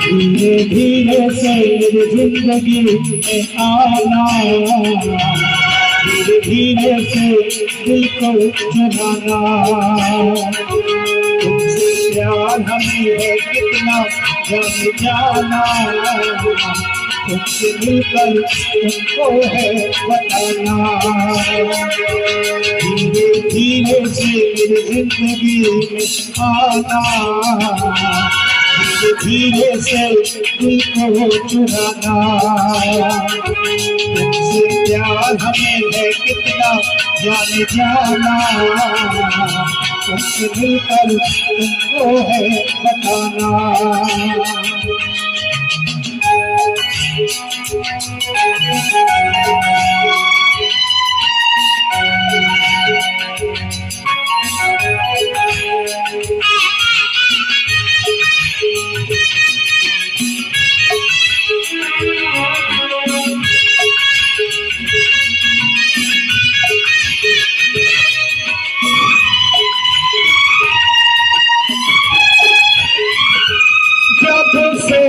धीरे धीरे से जिंदगी में आना, धीरे धीरे से दिल को चुराना। तुमसे प्यार हमें है कितना जान जाना, तुमसे मिलकर तुमको है बताना। धीरे धीरे से मेरी जिंदगी में आना, धीरे धीरे से दिल को चुराना। तुमसे प्यार हमें है कितना जान जाना, तुमसे मिलकर तुमको है बताना। जब से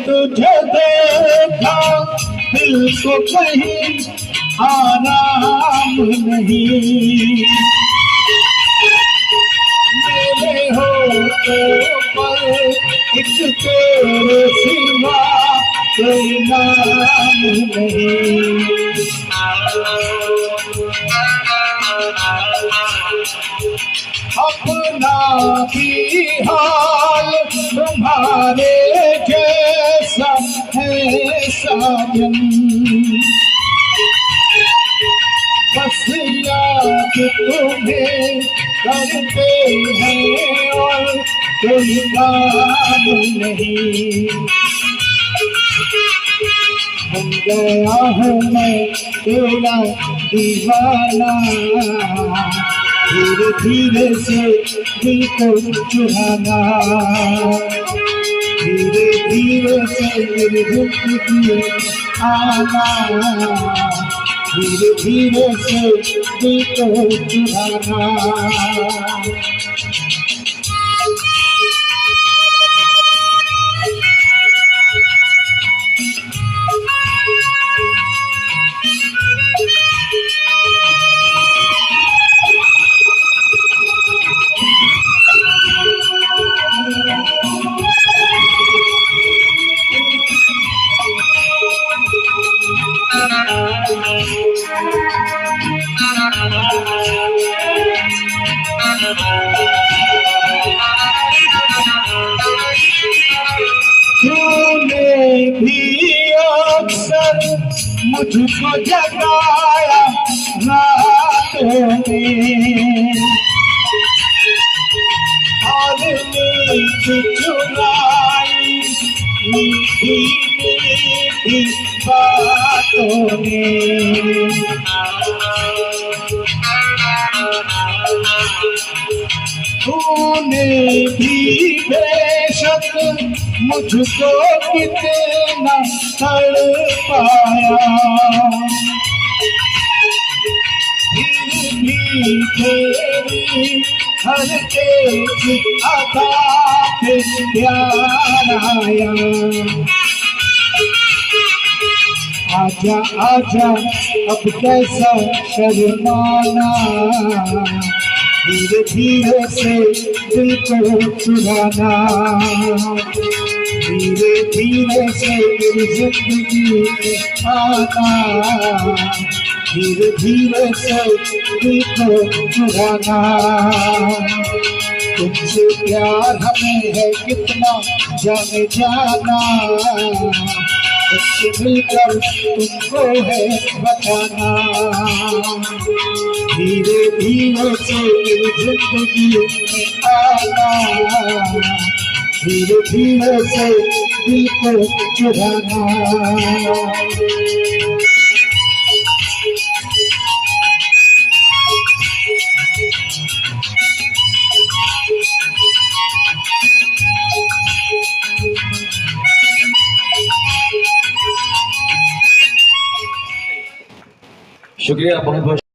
तुझे देखा दिल को कहीं आराम नहीं, मेरे होठों पर एक तेरे सिवा कोई नाम नहीं। अपना भी हाल तुम्हारे जैसा है साजन, बस याद तुम्हें करते हैं और कोई काम नहीं। बन गया हूँ मैं तेरा दीवाना, धीरे धीरे से दिल को चुराना। धीरे धीरे से मेरी जिंदगी आना, धीरे धीरे से दिल को चुराना। तूने भी अक्सर मुझको जगाया रातों में, और नींद चुराई मीठी मीठी बातों में। तूने भी बेशक मुझको कितना तड़पाया, फिर भी तेरी हर एक अदा पे प्यार आया। आजा आजा अब कैसा शर्माना, धीरे धीरे से दिल को चुराना। धीरे धीरे से मेरी जिंदगी में आना, धीरे धीरे से दिल को चुराना। तुमसे प्यार हमें है कितना जाने जाना, तुमसे मिलकर तुमको है बताना। धीरे धीरे से मेरी जिंदगी में आना, धीरे धीरे से दिल को चुराना। शुक्रिया बहुत बहुत